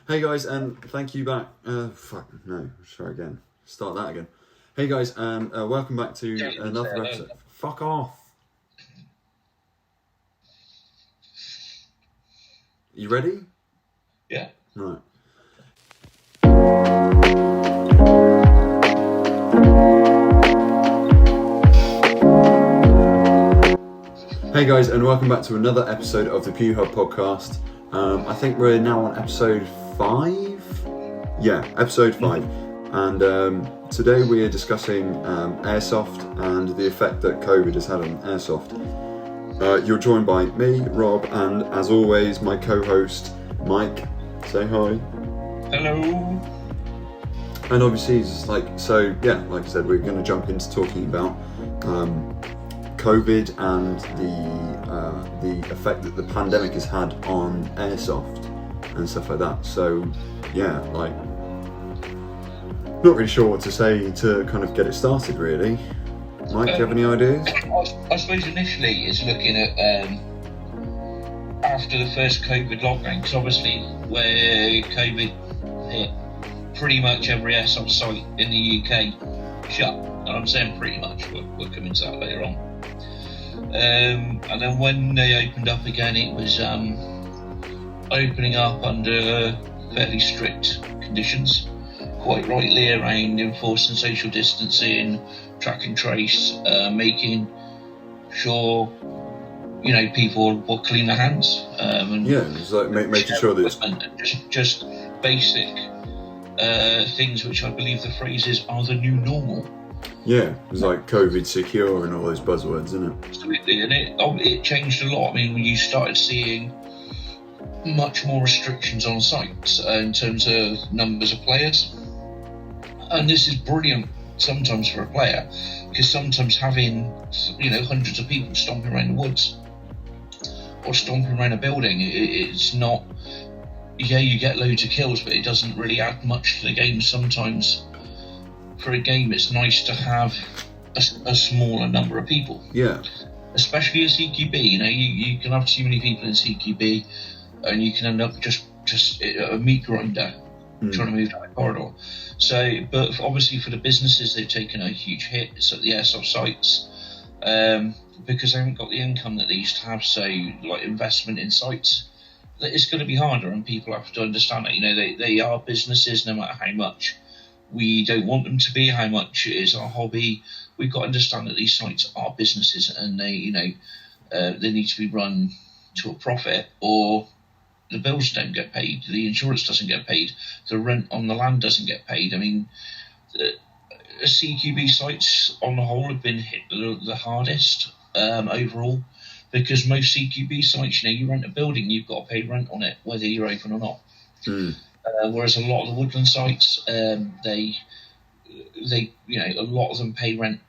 Hey guys, and thank you back. Try again. Start that again. Hey guys, and welcome back to another episode. Fuck off. You ready? Yeah. Right. Hey guys, and welcome back to another episode of the PewHub Podcast. I think we're now on episode 5? Yeah, episode 5. And today we are discussing Airsoft and the effect that COVID has had on Airsoft. You're joined by me, Rob, and as always, my co-host, Mike. Say hi. Hello. And obviously, like I said, we're going to jump into talking about COVID and the effect that the pandemic has had on Airsoft and stuff like that. So, yeah, like, not really sure what to say to kind of get it started, really. Mike, do you have any ideas? I suppose initially it's looking at after the first COVID lockdown, because obviously where COVID hit, pretty much every airsoft site in the UK shut. And I'm saying pretty much, we'll come into that later on. And then when they opened up again, it was opening up under fairly strict conditions, quite rightly, around enforcing social distancing, track and trace, making sure people will clean their hands. It's like making sure that it's just basic things, which I believe the phrase is are the new normal. Yeah, it's like COVID secure and all those buzzwords, isn't it? Absolutely, and it changed a lot. I mean, when you started seeing much more restrictions on sites in terms of numbers of players, and this is brilliant sometimes for a player, because sometimes having hundreds of people stomping around the woods or stomping around a building, it's not. Yeah, you get loads of kills, but it doesn't really add much to the game. Sometimes for a game, it's nice to have a smaller number of people. Yeah. Especially in CQB, you can have too many people in CQB, and you can end up just a meat grinder trying to move down the corridor. So, but obviously for the businesses, they've taken a huge hit. It's at the airsoft sites because they haven't got the income that they used to have. So, like investment in sites, it's going to be harder, and people have to understand that. They are businesses, no matter how much we don't want them to be, how much it is our hobby. We've got to understand that these sites are businesses, and they need to be run to a profit, or the bills don't get paid, the insurance doesn't get paid, the rent on the land doesn't get paid. I mean, CQB sites on the whole have been hit the hardest overall, because most CQB sites, you rent a building, you've got to pay rent on it, whether you're open or not. Whereas a lot of the woodland sites, they a lot of them pay rent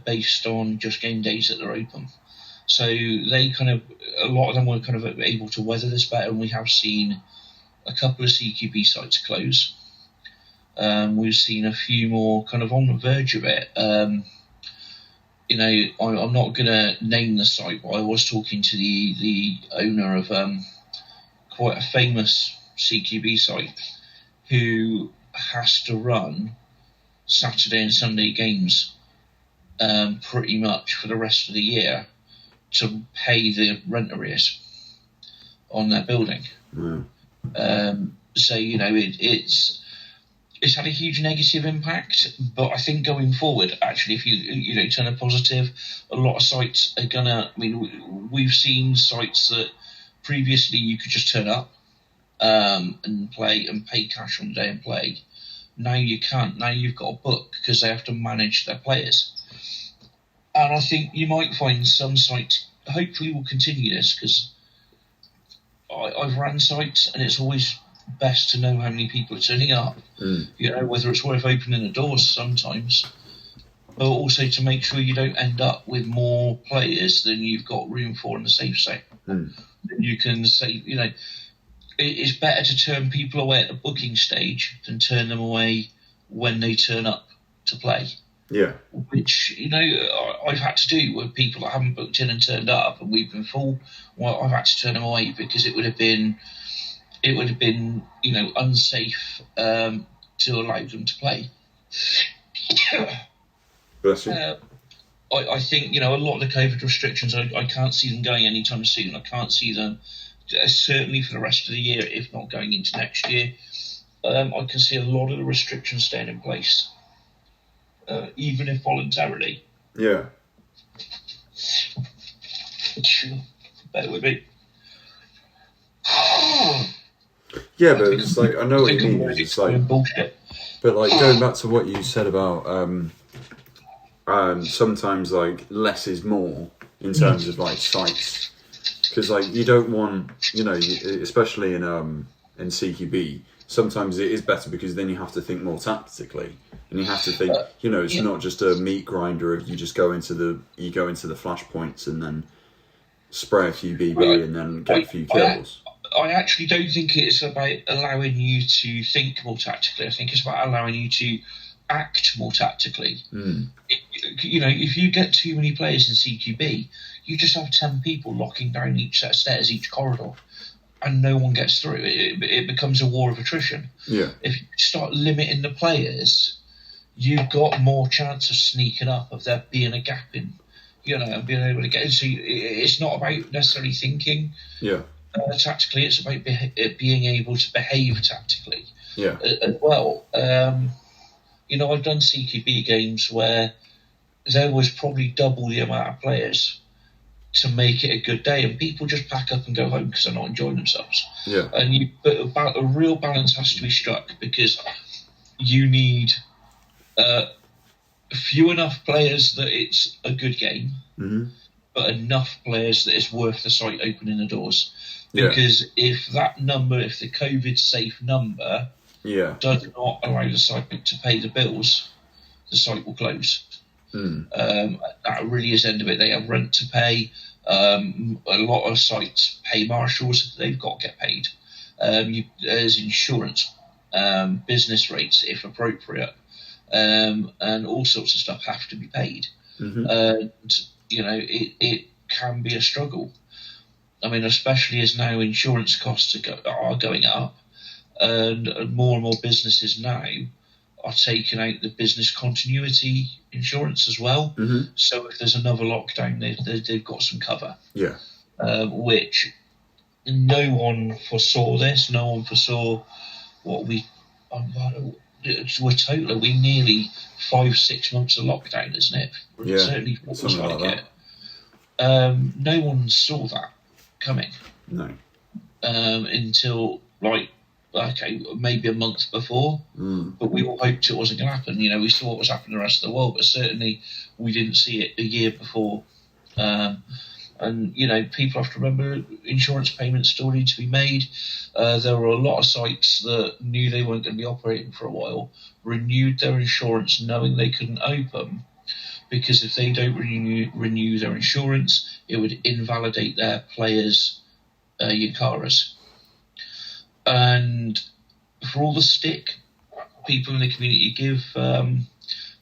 based on just game days that they're open. So a lot of them were kind of able to weather this better, and we have seen a couple of CQB sites close. We've seen a few more kind of on the verge of it. I'm not going to name the site, but I was talking to the owner of quite a famous CQB site, who has to run Saturday and Sunday games pretty much for the rest of the year to pay the rent arrears on their building. So it's had a huge negative impact, but I think going forward, actually, if you turn a positive, a lot of sites are gonna. I mean, we've seen sites that previously you could just turn up and play and pay cash on the day and play. Now you can't. Now you've got to book, because they have to manage their players. And I think you might find some sites, hopefully will continue this, because I've ran sites, and it's always best to know how many people are turning up. Whether it's worth opening the doors sometimes, but also to make sure you don't end up with more players than you've got room for in the safe zone. You can say, it's better to turn people away at the booking stage than turn them away when they turn up to play. Yeah. Which, I've had to do with people that haven't booked in and turned up, and we've been full. Well, I've had to turn them away, because it would have been it would have been, unsafe to allow them to play. Bless you. I think, a lot of the COVID restrictions, I can't see them going anytime soon. I can't see them, certainly for the rest of the year, if not going into next year. I can see a lot of the restrictions staying in place, even if voluntarily. Yeah. Bear with me. Yeah, but it's like, I know what you mean. It's like bullshit. But like going back to what you said about sometimes like less is more in terms of like sites, because like you don't want, especially in CQB, sometimes it is better because then you have to think more tactically, and you have to think, it's not just a meat grinder of you just go into the flash points and then spray a few BB and then get a few kills. I actually don't think it's about allowing you to think more tactically. I think it's about allowing you to act more tactically. If you get too many players in CQB, you just have 10 people locking down each set of stairs, each corridor, and no one gets through. It becomes a war of attrition. Yeah. If you start limiting the players, you've got more chance of sneaking up, of there being a gap in, and being able to get in. So it's not about necessarily thinking. Yeah. Tactically, it's about being able to behave tactically. Yeah. As well. I've done CQB games where there was probably double the amount of players to make it a good day, and people just pack up and go home because they're not enjoying themselves. Yeah. But about a real balance has to be struck, because you need few enough players that it's a good game, but enough players that it's worth the site opening the doors. Because if the COVID safe number does not allow the site to pay the bills, the site will close. That really is the end of it. They have rent to pay. A lot of sites pay Marshals. They've got to get paid. There's insurance, business rates if appropriate, and all sorts of stuff have to be paid. And it can be a struggle. I mean, especially as now insurance costs are going up, and more businesses now are taking out the business continuity insurance as well. So if there's another lockdown, they've got some cover. Yeah. Which no one foresaw this. No one foresaw what we nearly 5-6 months of lockdown, isn't it? Yeah. Certainly feels like it. No one saw that coming. No. Until maybe a month before, but we all hoped it wasn't going to happen. We saw what was happening in the rest of the world, but certainly we didn't see it a year before. And people have to remember insurance payments still need to be made. There were a lot of sites that knew they weren't going to be operating for a while, renewed their insurance knowing they couldn't open, because if they don't renew their insurance, it would invalidate their players' Yakaras. And for all the stick people in the community give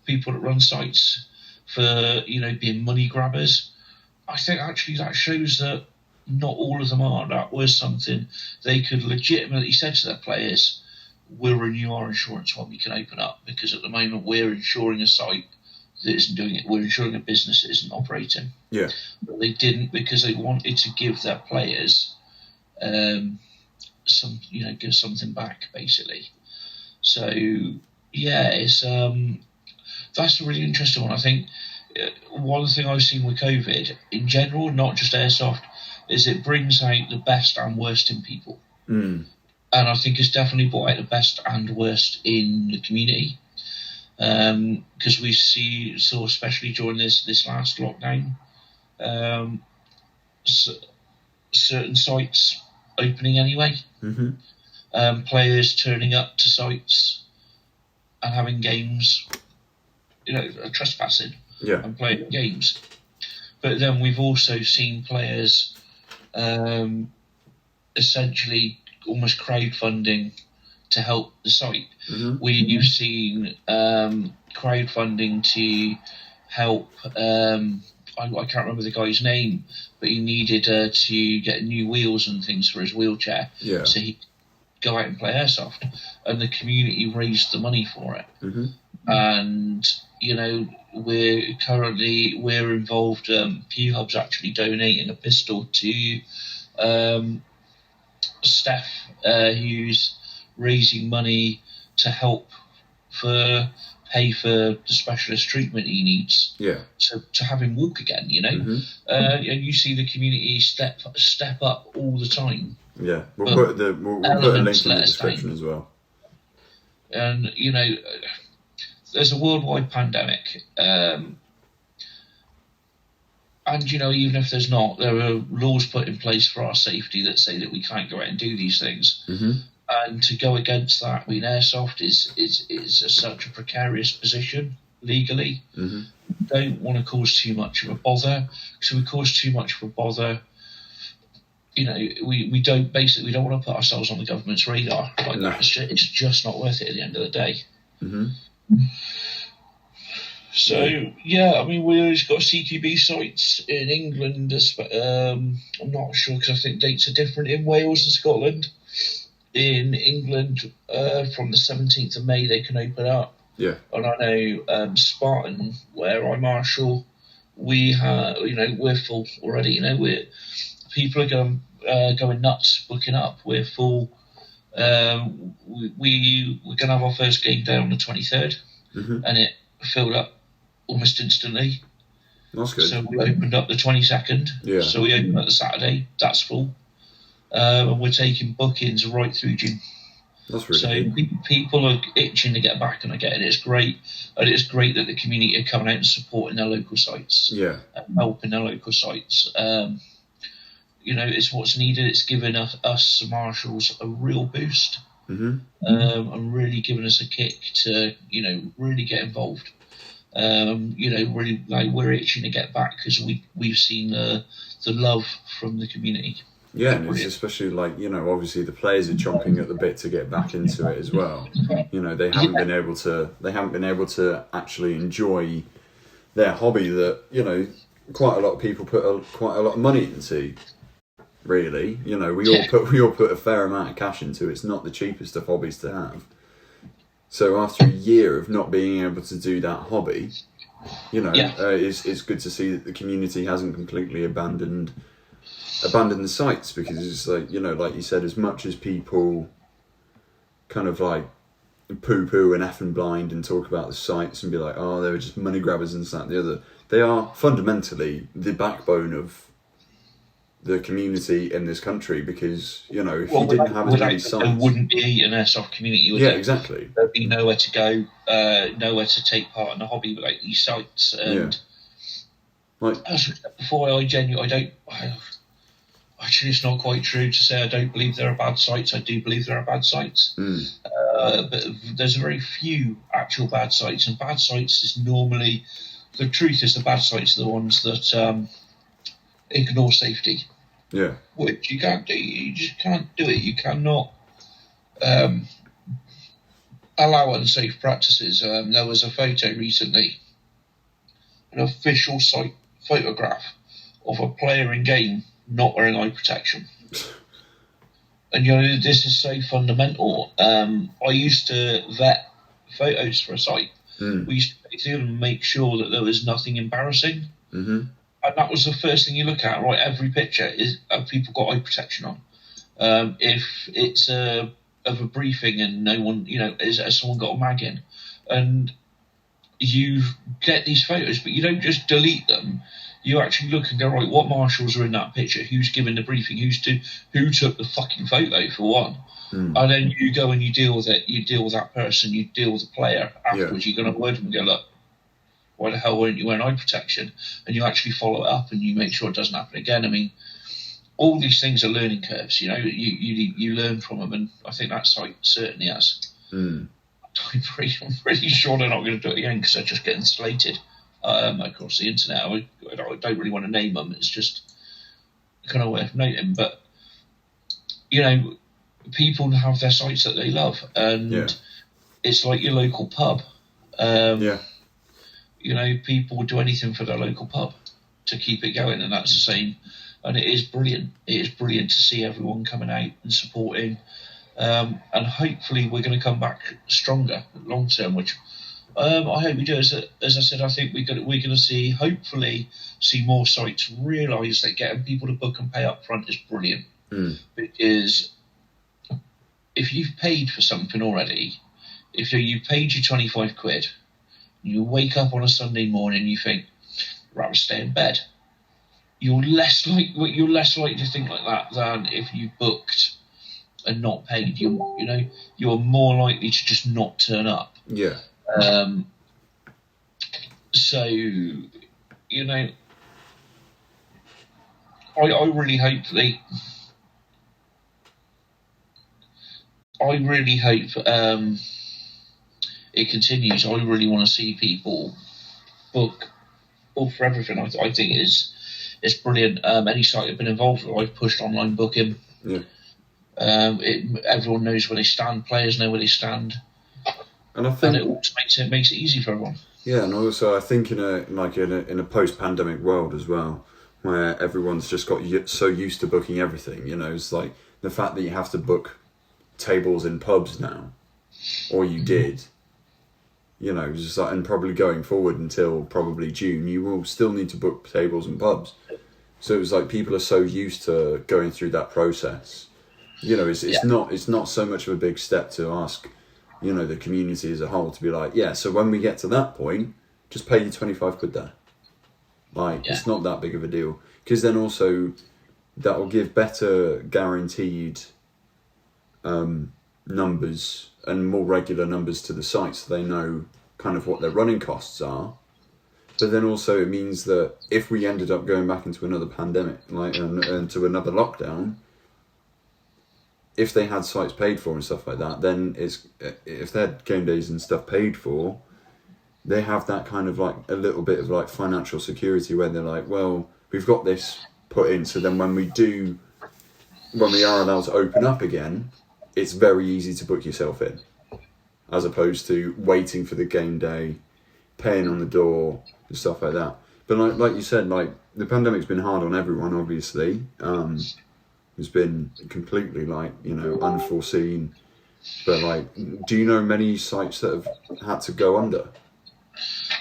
people that run sites for being money grabbers, I think actually that shows that not all of them are. That was something they could legitimately say to their players, we'll renew our insurance when we can open up, because at the moment we're insuring a site that isn't doing it. We're insuring a business that isn't operating. Yeah. But they didn't, because they wanted to give their players give something back, basically. So it's that's a really interesting one. I think one thing I've seen with COVID in general, not just Airsoft, is it brings out the best and worst in people. And I think it's definitely brought out the best and worst in the community. Because we saw especially during this last lockdown, certain sites opening anyway. Players turning up to sites and having games, trespassing and playing games. But then we've also seen players essentially almost crowdfunding to help the site. We've seen crowdfunding to help. I can't remember the guy's name, but he needed to get new wheels and things for his wheelchair. Yeah. So he go out and play airsoft, and the community raised the money for it. Mm-hmm. And we're involved. PewHub's actually donating a pistol to Steph, who's raising money to help pay for the specialist treatment he needs. Yeah. To have him walk again, Mm-hmm. And you see the community step up all the time. Yeah, we'll put a link in the description as well. And there's a worldwide pandemic, and even if there's not, there are laws put in place for our safety that say that we can't go out and do these things. Mm-hmm. And to go against that, I mean, airsoft is such a precarious position legally. Mm-hmm. We don't want to cause too much of a bother. So we cause too much of a bother. We don't want to put ourselves on the government's radar. Like No. that. It's just not worth it at the end of the day. Mm-hmm. So I mean, we've got CQB sites in England. I'm not sure because I think dates are different in Wales and Scotland. In England, from the 17th of May, they can open up. Yeah. And I know Spartan, where I marshal, we're full already. People are going nuts, booking up. We're full. We're going to have our first game day on the 23rd, Mm-hmm. and it filled up almost instantly. That's good. So we opened up the 22nd. Yeah. So we opened up the Saturday. That's full. And we're taking bookings right through June. That's really So good. people are itching to get back, and I get it. It's great. And it's great that the community are coming out and supporting their local sites. Yeah. And helping their local sites. It's what's needed. It's given us Marshals a real boost. Mm-hmm. And really giving us a kick to, really get involved. Really, like, we're itching to get back because we've seen the love from the community. Yeah, and it's especially obviously the players are chomping at the bit to get back into it as well. They haven't been able to actually enjoy their hobby that quite a lot of people put quite a lot of money into. Really, we all put a fair amount of cash into. It's not the cheapest of hobbies to have. So after a year of not being able to do that hobby, it's good to see that the community hasn't completely abandoned the sites, because it's like you said, as much as people kind of like poo-poo and F and blind and talk about the sites and be like, oh, they were just money grabbers and that and the other, they are fundamentally the backbone of the community in this country, because if you didn't have as many sites, there wouldn't be an airsoft community, would there? Exactly. There'd be nowhere to go, nowhere to take part in the hobby without these sites. And as I said before, actually, it's not quite true to say I don't believe there are bad sites. I do believe there are bad sites. But there's very few actual bad sites, and bad sites is normally, the truth is, the bad sites are the ones that ignore safety. Yeah. Which you can't do. You just can't do it. You cannot allow unsafe practices. There was a photo recently, an official site photograph of a player in game not wearing eye protection. And this is so fundamental. I used to vet photos for a site. We used to go through and make sure that there was nothing embarrassing. Mm-hmm. And that was the first thing you look at, right? Every picture is have people got eye protection on. If it's of a briefing and no one, has someone got a mag in, and you get these photos, but you don't just delete them. You actually look and go, right, what marshals are in that picture? Who's giving the briefing? Who took the fucking photo, for one? And then you go and you deal with it. You deal with that person. You deal with the player afterwards. You're going to word them and go, look, why the hell weren't you wearing eye protection? And you actually follow it up and you make sure it doesn't happen again. I mean, all these things are learning curves. You learn from them, and I think that site certainly has. I'm pretty sure they're not going to do it again because they're just getting slated across the internet. I don't really want to name them. It's just kind of worth noting. But people have their sites that they love, and it's like your local pub. People would do anything for their local pub to keep it going, and that's the same. And it is brilliant. It is brilliant to see everyone coming out and supporting. and hopefully we're going to come back stronger long term. Which I hope we do. As I said, I think we're going to hopefully see more sites realise that getting people to book and pay up front is brilliant. Because if you've paid for something already, if you paid your 25 quid, you wake up on a Sunday morning and you think, I'd rather stay in bed. You're less likely to think like that than if you booked and not paid. You're more likely to just not turn up. Yeah. So, I really hope it continues. I really want to see people book for everything. I think it's brilliant. Any site I've been involved with, I've pushed online booking. Yeah. Everyone knows where they stand. Players know where they stand, and I think it also makes it easy for everyone. Yeah, and also I think in a post-pandemic world as well, where everyone's just got so used to booking everything. It's like the fact that you have to book tables in pubs now, or you did. Just like, and probably going forward until probably June, you will still need to book tables and pubs. So it was like people are so used to going through that process. It's not so much of a big step to ask, the community as a whole to be like, yeah. So when we get to that point, just pay you 25 quid there. It's not that big of a deal, because then also that will give better guaranteed numbers and more regular numbers to the site, so they know kind of what their running costs are. But then also it means that if we ended up going back into another pandemic, into another lockdown, if they had sites paid for and stuff like that, then if they had game days and stuff paid for, they have that kind of like a little bit of like financial security where they're like, well, we've got this put in, so then when we are allowed to open up again, it's very easy to book yourself in, as opposed to waiting for the game day, paying on the door and stuff like that. But like you said, like the pandemic's been hard on everyone, obviously. It's been completely unforeseen. But do you know many sites that have had to go under?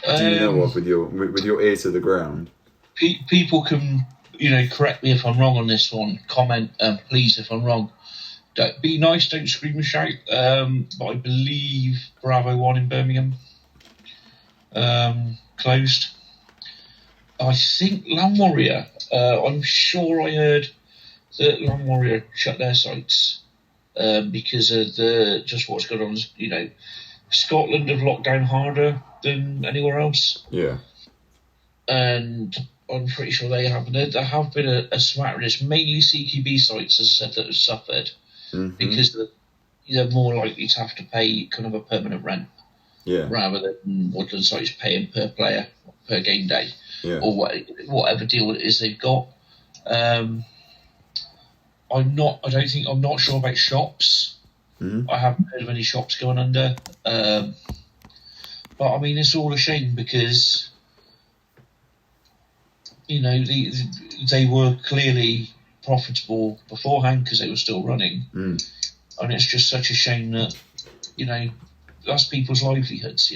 Do you know of with your ear to the ground? People can correct me if I'm wrong on this one. Comment, please, if I'm wrong. Be nice, don't scream and shout. But I believe Bravo 1 in Birmingham closed. I think Land Warrior, I'm sure I heard that Land Warrior shut their sites because of just what's going on. Scotland have locked down harder than anywhere else. Yeah. And I'm pretty sure they have. There have been a smattering. It's mainly CQB sites, as I said, that have suffered. Mm-hmm. Because they're more likely to have to pay kind of a permanent rent, rather than Woodland sites paying per player per game day, or whatever deal it is they've got. I'm not sure about shops. Mm-hmm. I haven't heard of any shops going under, but I mean it's all a shame because they were clearly profitable beforehand because they were still running, and it's just such a shame that that's people's livelihoods,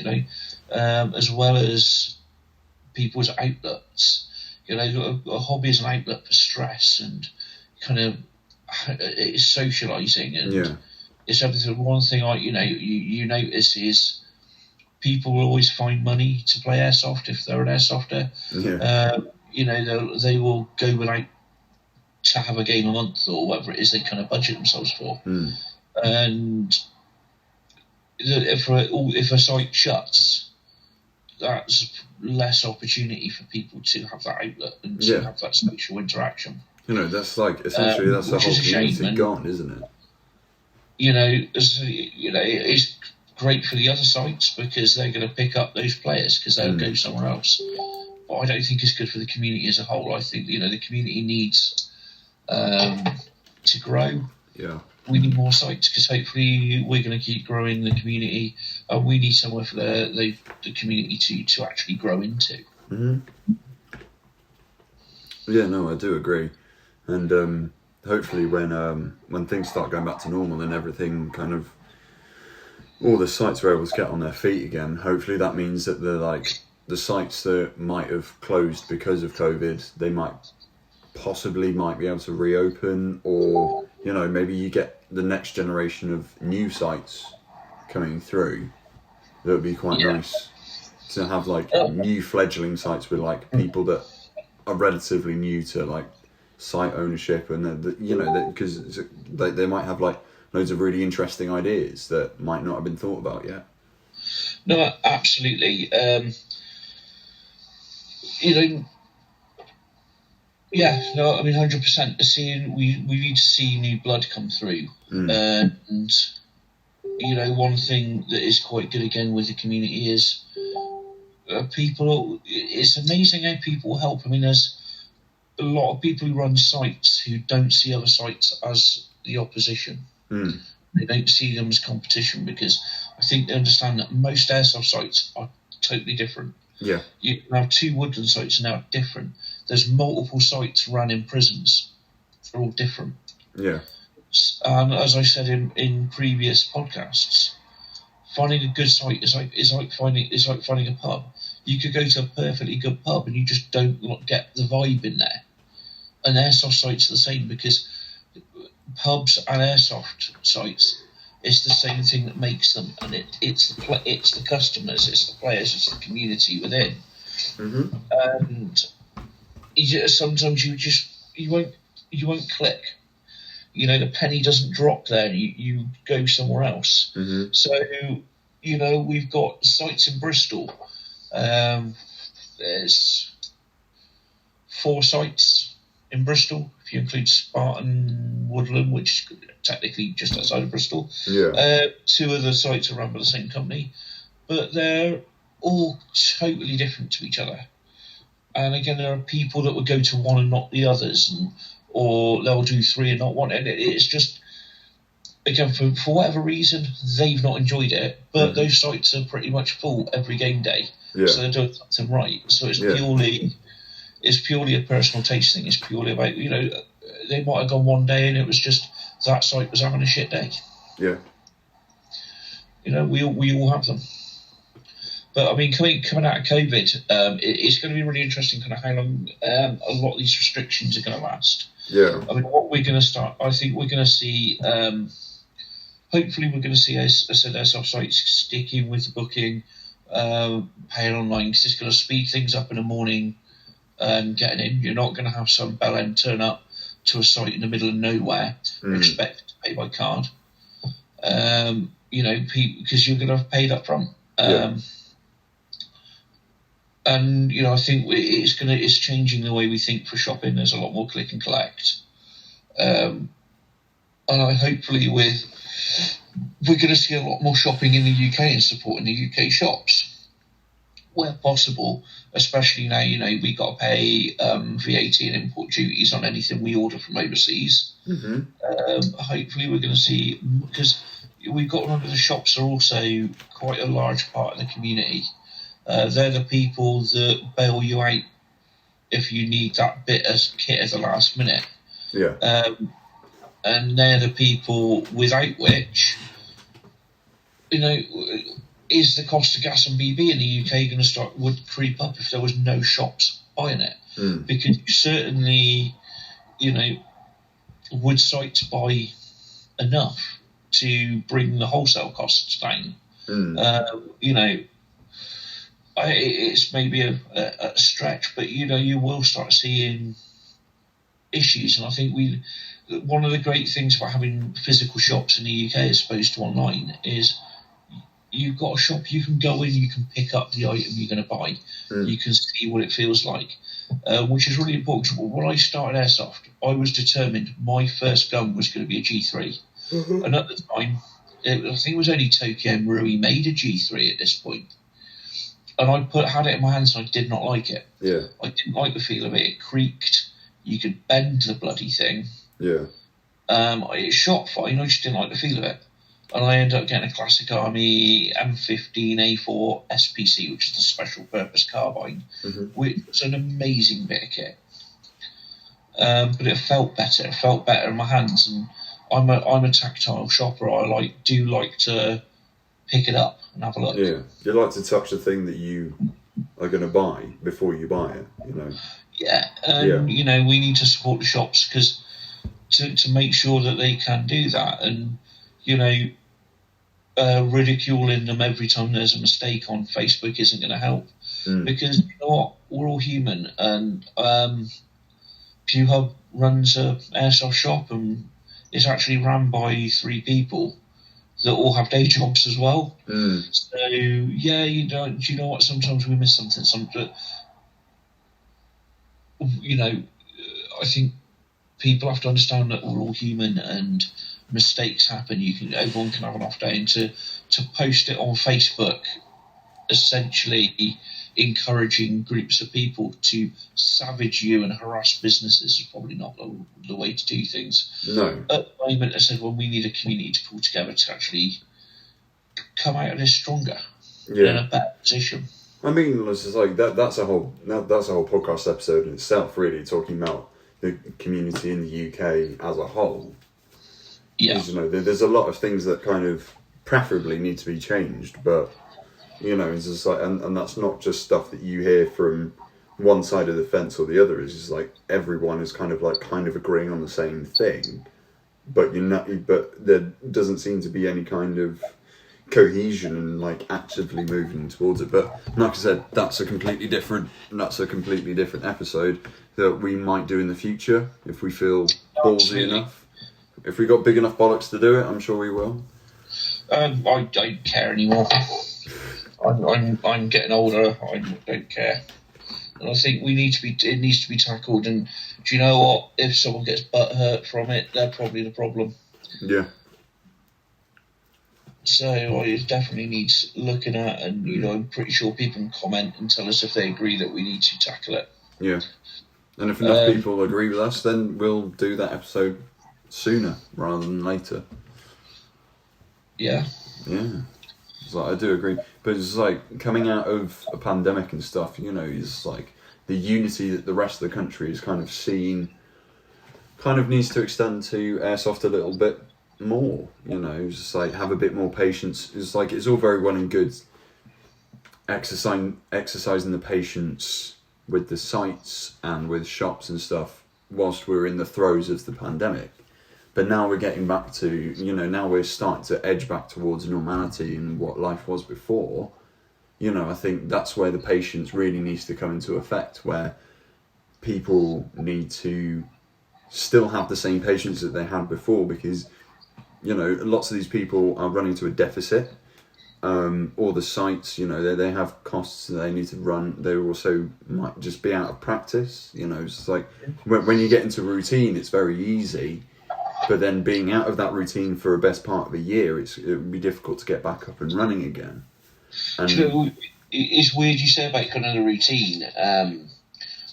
as well as people's outlets. A hobby is an outlet for stress and kind of it's socialising and it's everything. One thing you notice is people will always find money to play airsoft if they're an airsofter. They will go without to have a game a month or whatever it is they kind of budget themselves for. And if a site shuts, that's less opportunity for people to have that outlet and to have that social interaction. That's essentially that's the whole community gone, isn't it? It's great for the other sites because they're going to pick up those players because they'll go somewhere else. But I don't think it's good for the community as a whole. I think the community needs to grow. Yeah, we need more sites because hopefully we're going to keep growing the community. We need somewhere for the community to actually grow into. Mm-hmm. Yeah, no, I do agree, and hopefully when things start going back to normal and everything kind of, all the sites are able to get on their feet again, hopefully that means that the sites that might have closed because of COVID, they might be able to reopen, or, you know, maybe you get the next generation of new sites coming through. That would be quite nice to have, like, new fledgling sites with, like, people that are relatively new to, like, site ownership, and because they might have, like, loads of really interesting ideas that might not have been thought about yet. No, absolutely. You know, yeah, no, I mean, 100%. We need to see new blood come through, and you know, one thing that is quite good again with the community is people. It's amazing how people help. I mean, there's a lot of people who run sites who don't see other sites as the opposition. They don't see them as competition, because I think they understand that most airsoft sites are totally different. Yeah, you can have 2 woodland sites and they're different. There's multiple sites run in prisons. They're all different. Yeah. And as I said in previous podcasts, finding a good site is like finding a pub. You could go to a perfectly good pub and you just don't get the vibe in there. And airsoft sites are the same, because pubs and airsoft sites, it's the same thing that makes them, and it's the customers, it's the players, it's the community within. And sometimes you won't click. You know, the penny doesn't drop there. You go somewhere else. So, you know, we've got sites in Bristol. There's 4 sites in Bristol, if you include Spartan Woodland, which is technically just outside of Bristol. 2 of the sites are run by the same company, but they're all totally different to each other. And again, there are people that would go to one and not the others, or they'll do 3 and not one. And it's just, again, for whatever reason, they've not enjoyed it, but those sites are pretty much full every game day. So they're doing something right. So it's purely a personal taste thing. It's purely about, you know, they might have gone one day and it was just that site was having a shit day. Yeah. You know, we all have them. But I mean, coming out of COVID, it's going to be really interesting kind of how long a lot of these restrictions are going to last. Yeah. I mean, what we're going to start, I think we're going to see, hopefully we're going to see, as I said, airsoft sites sticking with the booking, paying online, because it's going to speed things up in the morning. Getting in, you're not going to have some bellend turn up to a site in the middle of nowhere expect to pay by card. You know, because you're going to have paid up front. And you know, I think it's changing the way we think for shopping. There's a lot more click and collect, and hopefully we're going to see a lot more shopping in the UK and supporting the UK shops where possible. Especially now, you know, we got to pay VAT and import duties on anything we order from overseas. Hopefully we're going to see, because we've got to remember the shops are also quite a large part of the community. They're the people that bail you out if you need that bit of kit at the last minute. And they're the people without which, you know, is the cost of gas and BB in the UK would creep up if there was no shops buying it? Because certainly, you know, would sites buy enough to bring the wholesale costs down? You know, it's maybe a stretch, but you know, you will start seeing issues. And I think one of the great things about having physical shops in the UK as opposed to online is, you've got a shop, you can go in, you can pick up the item you're going to buy. You can see what it feels like, which is really important. When I started Airsoft, I was determined my first gun was going to be a G3. And at the time, I think it was only Tokyo Marui made a G3 at this point. And I had it in my hands and I did not like it. I didn't like the feel of it. It creaked. You could bend the bloody thing. It shot fine, I just didn't like the feel of it. And I ended up getting a Classic Army M15A4 SPC, which is the Special Purpose Carbine, which was an amazing bit of kit. but it felt better. It felt better in my hands, and I'm a tactile shopper. I do like to pick it up and have a look. Yeah, you like to touch the thing that you are going to buy before you buy it, Yeah, and we need to support the shops because to make sure that they can do that, and ridiculing them every time there's a mistake on Facebook isn't going to help, because you know what, we're all human, and PewHub runs a airsoft shop and it's actually run by 3 people that all have day jobs as well. So yeah, you know what, sometimes we miss something. I think people have to understand that we're all human and mistakes happen. Everyone can have an off day, and to post it on Facebook, essentially encouraging groups of people to savage you and harass businesses, is probably not the way to do things. No. At the moment, I said, well, we need a community to pull together to actually come out of this stronger, in a better position. I mean, it's just like that's a whole podcast episode in itself, really, talking about the community in the UK as a whole. Yeah. There's a lot of things that kind of preferably need to be changed, but it's just like, and that's not just stuff that you hear from one side of the fence or the other. It's just like everyone is kind of agreeing on the same thing, but there doesn't seem to be any kind of cohesion and actively moving towards it. But like I said, that's a completely different episode that we might do in the future if we feel ballsy enough. If we got big enough bollocks to do it, I'm sure we will. I don't care anymore. I'm getting older. I don't care, and I think it needs to be tackled. And do you know what? If someone gets butt hurt from it, they're probably the problem. Yeah. So it definitely needs looking at, and I'm pretty sure people can comment and tell us if they agree that we need to tackle it. Yeah, and if enough people agree with us, then we'll do that episode sooner rather than later. Yeah. Yeah. I do agree, but it's coming out of a pandemic and stuff. Is the unity that the rest of the country is kind of seen, kind of needs to extend to airsoft a little bit more. Just have a bit more patience. It's all very well and good exercising the patience with the sites and with shops and stuff whilst we're in the throes of the pandemic. But now we're getting back to, now we're starting to edge back towards normality and what life was before. I think that's where the patience really needs to come into effect, where people need to still have the same patience that they had before, because, lots of these people are running to a deficit. Or the sites, they have costs that they need to run. They also might just be out of practice. It's when you get into routine, it's very easy. But then being out of that routine for a best part of a year, it would be difficult to get back up and running again. And it's weird you say about kind of the routine.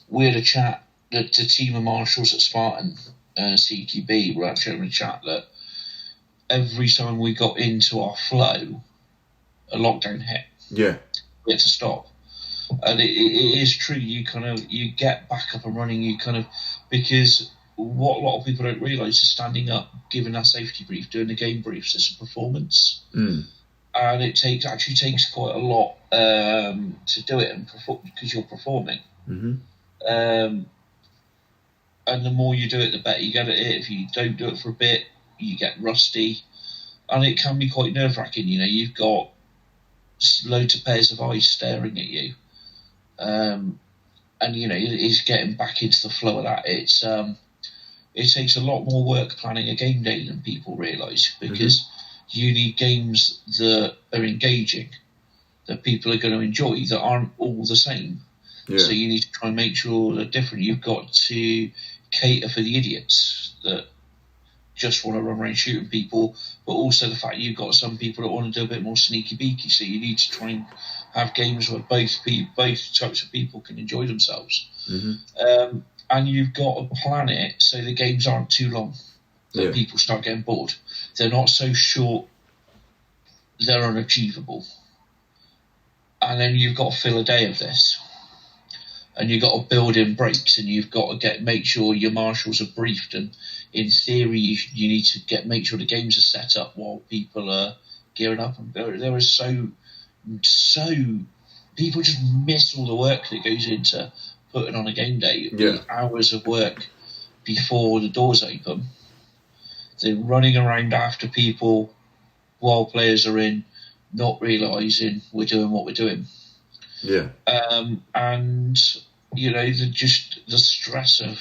We had a chat, the team of Marshals at Spartan, CQB, were actually having a chat that every time we got into our flow, a lockdown hit. Yeah. We had to stop. And it is true, you get back up and running, because what a lot of people don't realise is standing up, giving that safety brief, doing the game briefs, is a performance. And it takes quite a lot to do it, and because you're performing. And the more you do it, the better you get at it. If you don't do it for a bit, you get rusty, and it can be quite nerve-wracking. You've got loads of pairs of eyes staring at you, and it's getting back into the flow of that. It takes a lot more work planning a game day than people realise, because you need games that are engaging, that people are going to enjoy, that aren't all the same. Yeah. So you need to try and make sure they're different. You've got to cater for the idiots that just want to run around shooting people, but also the fact you've got some people that want to do a bit more sneaky beaky. So you need to try and have games where both types of people can enjoy themselves. And you've got to plan it so the games aren't too long, that people start getting bored. They're not so short, they're unachievable. And then you've got to fill a day of this. and you've got to build in breaks, and you've got to make sure your marshals are briefed, and in theory you need to make sure the games are set up while people are gearing up. And there is so people just miss all the work that goes into putting on a game day. The hours of work before the doors open, they're running around after people while players are in, not realising we're doing what we're doing. Yeah. And the stress of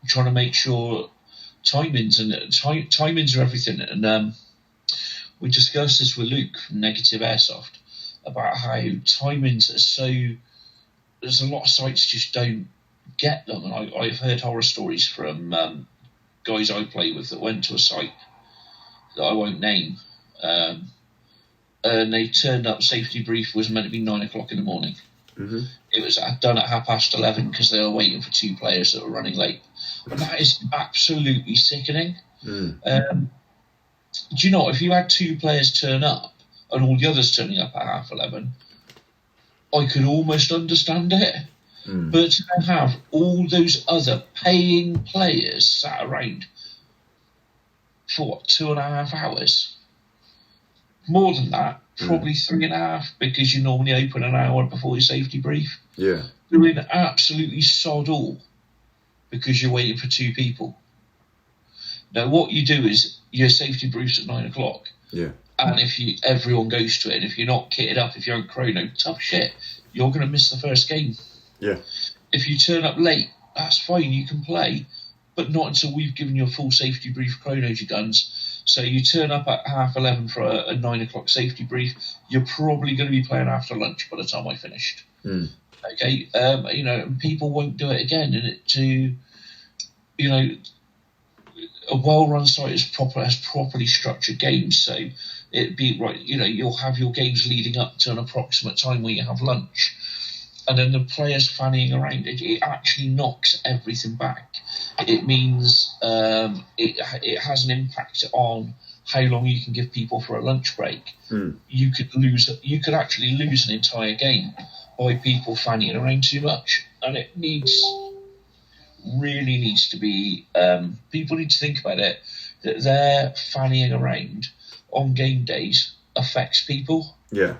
trying to make sure timings are everything. And we discussed this with Luke from Negative Airsoft about how timings are so. There's a lot of sites just don't get them, and I've heard horror stories from guys I play with that went to a site that I won't name, and they turned up. Safety brief was meant to be 9 o'clock in the morning. Mm-hmm. It was done at 11:30 because they were waiting for 2 players that were running late, and that is absolutely sickening. Do you know, if you had 2 players turn up and all the others turning up at 11:30, I could almost understand it. But to have all those other paying players sat around for 2.5 hours, more than that, probably 3.5, because you normally open an hour before your safety brief. Yeah. Doing absolutely sod all because you're waiting for 2 people. Now, what you do is your safety brief's at 9 o'clock. Yeah. And if everyone goes to it, and if you're not kitted up, if you're on chrono, tough shit, you're going to miss the first game. Yeah. If you turn up late, that's fine, you can play, but not until we've given you a full safety brief, chronoed your guns. So you turn up at 11:30 for a 9 o'clock safety brief, you're probably going to be playing after lunch by the time I finished. Okay, and people won't do it again. And a well-run site has properly structured games, so it'd be right. You'll have your games leading up to an approximate time where you have lunch, and then the players fannying around. It actually knocks everything back. It means it has an impact on how long you can give people for a lunch break. You could actually lose an entire game by people fannying around too much, and it really needs to be. People need to think about it, that their fannying around on game days affects people. Yeah.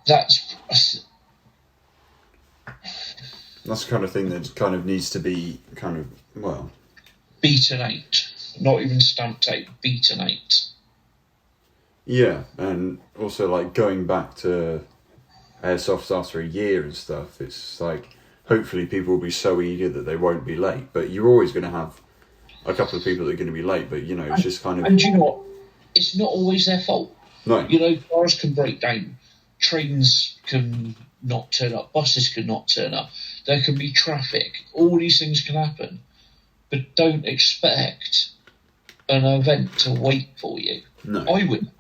That's the kind of thing that kind of needs to be beaten out, not even stamped out, beaten out. Yeah, and also like going back to Airsoft after a year and stuff, it's like hopefully people will be so eager that they won't be late, but you're always going to have a couple of people that are going to be late, but it's just kind of... And you know what? It's not always their fault. No. Cars can break down, trains can not turn up, buses can not turn up, there can be traffic, all these things can happen, but don't expect an event to wait for you. No. I wouldn't.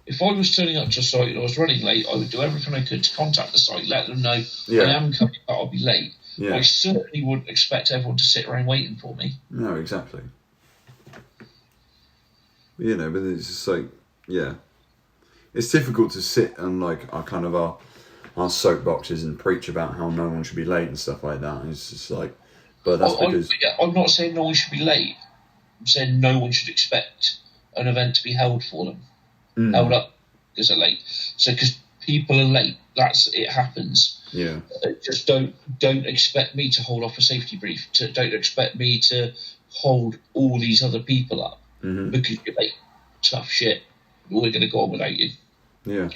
If I was turning up to a site and I was running late, I would do everything I could to contact the site, let them know I am coming, but I'll be late. Yeah. I certainly wouldn't expect everyone to sit around waiting for me. No, exactly. But it's just like, it's difficult to sit on like our soapboxes and preach about how no one should be late and stuff like that. It's just like, but that's because... I'm not saying no one should be late. I'm saying no one should expect an event to be held for them. Held up because they're late. So because people are late, it happens. Yeah. Just don't expect me to hold off a safety brief. Don't expect me to hold all these other people up because you're late. Tough shit. We're going to go on without you. Yeah.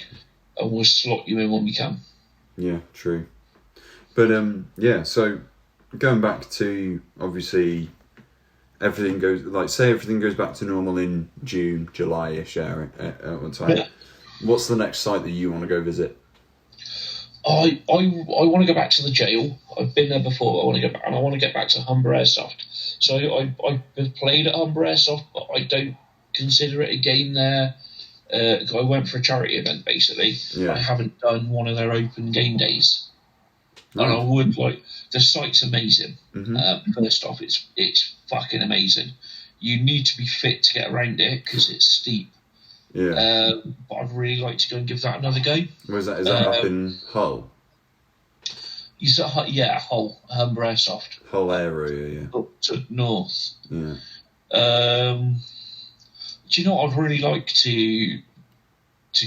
And we'll slot you in when we can. Yeah, true. But so going back to obviously everything goes back to normal in June, July-ish at one time. Yeah. What's the next site that you want to go visit? I want to go back to the jail. I've been there before. I want to go back, and I want to get back to Humber Airsoft. So I've played at Humber Airsoft, but I don't consider it a game there. I went for a charity event basically. Yeah. I haven't done one of their open game days, and I would like. The site's amazing. First off, it's fucking amazing. You need to be fit to get around it because it's steep. Yeah. But I'd really like to go and give that another go. Where's that? Is that up in Hull? Hull, Humber Airsoft. Whole area, yeah. Up to north. Yeah. Do you know what I'd really like to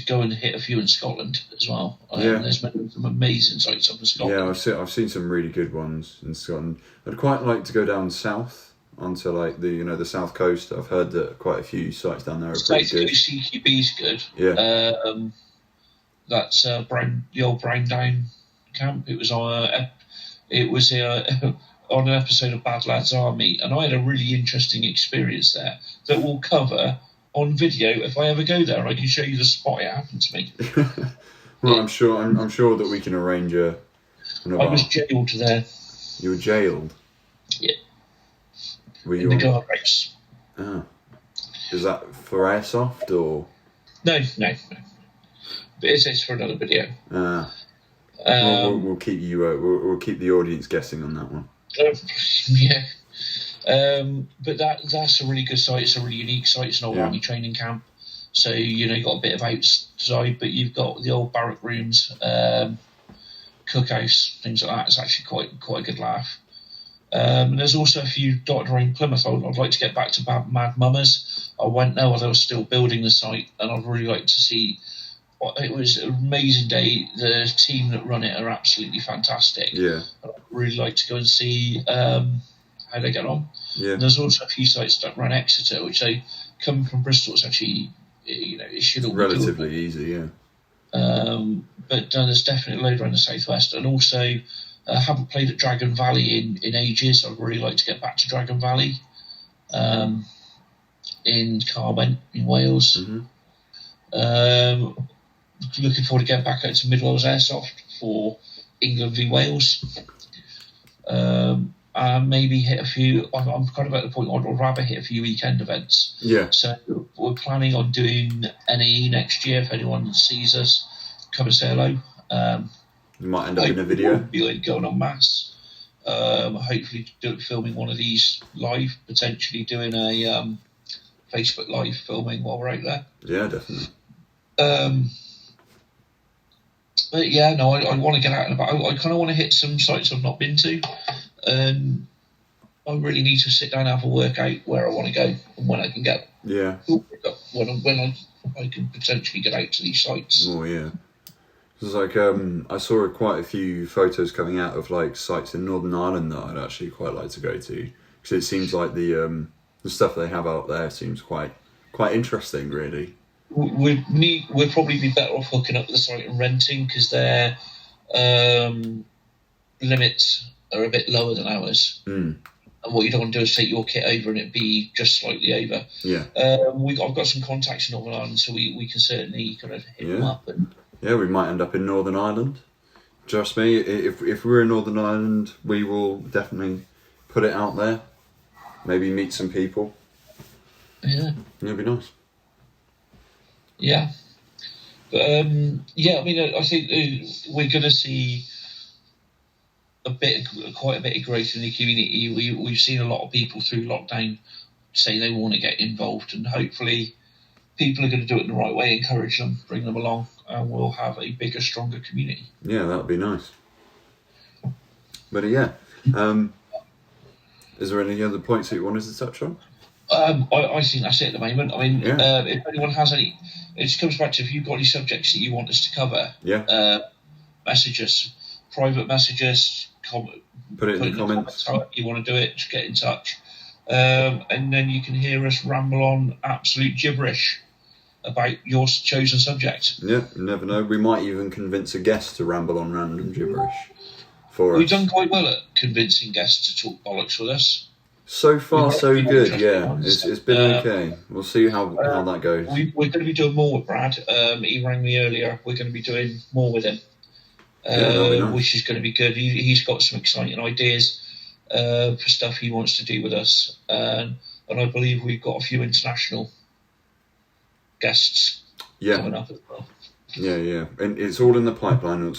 go and hit a few in Scotland as well? There's been some amazing sites up in Scotland. Yeah, I've seen some really good ones in Scotland. I'd quite like to go down south onto like the south coast. I've heard that quite a few sites down there are pretty good. CQB's good. Yeah. That's the old Brown Down camp. It was on on an episode of Bad Lads Army, and I had a really interesting experience there that we'll cover on video if I ever go there. I can show you the spot it happened to me. Well, I'm sure that we can arrange a. I was jailed there. You were jailed? Yeah. Were you in the guard race? Ah. Is that for airsoft or? No. But it's for another video. Ah. We'll keep you. We'll keep the audience guessing on that one. Yeah. But that's a really good site. It's a really unique site. It's an old army training camp. So, you've got a bit of outside, but you've got the old barrack rooms, cookhouse, things like that. It's actually quite a good laugh. There's also a few dotted around Plymouth. I'd like to get back to Mad Mummers. I went there while they were still building the site, and I'd really like to see. It was an amazing day. The team that run it are absolutely fantastic. Yeah. I'd really like to go and see how they get on. Yeah. And there's also a few sites that run Exeter, which they come from Bristol. It's actually, it should all relatively be easy, yeah. But there's definitely a load around the southwest, and also I haven't played at Dragon Valley in ages. I'd really like to get back to Dragon Valley, in Carmen in Wales. Mm-hmm. Looking forward to getting back out to Mid Wales Airsoft for England v Wales. And maybe hit a few. I'm kind of at the point I'd rather hit a few weekend events. Yeah. So we're planning on doing NAE next year. If anyone sees us, come and say hello. You might end up in a video. Be like going on mass. Hopefully filming one of these live. Potentially doing a Facebook live filming while we're out there. Yeah, definitely. But yeah, no, I want to get out and about. I kind of want to hit some sites I've not been to. I really need to sit down and have a work out where I want to go and when I can go. Yeah. When I can potentially get out to these sites. Oh yeah. It's like I saw quite a few photos coming out of like sites in Northern Ireland that I'd actually quite like to go to, because it seems like the stuff they have out there seems quite interesting, really. We'd probably be better off hooking up with the site and renting, because their limits are a bit lower than ours. And what you don't want to do is take your kit over and it be just slightly over. Yeah. I've got some contacts in Northern Ireland, so we can certainly kind of hit them up. Yeah, we might end up in Northern Ireland. Trust me, if we're in Northern Ireland, we will definitely put it out there. Maybe meet some people. Yeah. It'd be nice. Yeah. But, I mean, I think we're going to see quite a bit of growth in the community. We've seen a lot of people through lockdown say they want to get involved, and hopefully people are going to do it in the right way, encourage them, bring them along, and we'll have a bigger, stronger community. Yeah, that would be nice. But is there any other points that you wanted to touch on? I think that's it at the moment. I mean, if anyone has any, it just comes back to, if you've got any subjects that you want us to cover, message us, private message us, put it in the comments. However you want to do it, just get in touch. And then you can hear us ramble on absolute gibberish about your chosen subject. Yeah, you never know. We might even convince a guest to ramble on random gibberish for us. We've done quite well at convincing guests to talk bollocks with us. So far, so good. Yeah, it's been okay. We'll see how that goes. We're going to be doing more with Brad. He rang me earlier. We're going to be doing more with him, nice. Which is going to be good. He's got some exciting ideas for stuff he wants to do with us, and I believe we've got a few international guests coming up as well. Yeah, and it's all in the pipeline.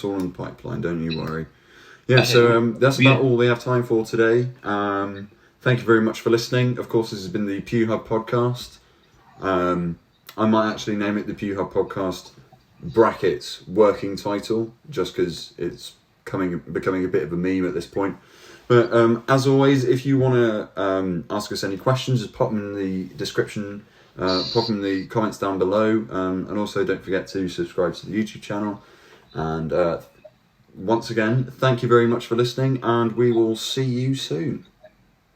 Don't you worry. Yeah, so that's about all we have time for today. Thank you very much for listening. Of course, this has been the PewHub Podcast. I might actually name it the PewHub Podcast brackets working title, just because it's becoming a bit of a meme at this point. But as always, if you want to ask us any questions, just pop them in the description, pop them in the comments down below, and also don't forget to subscribe to the YouTube channel. And once again, thank you very much for listening, and we will see you soon.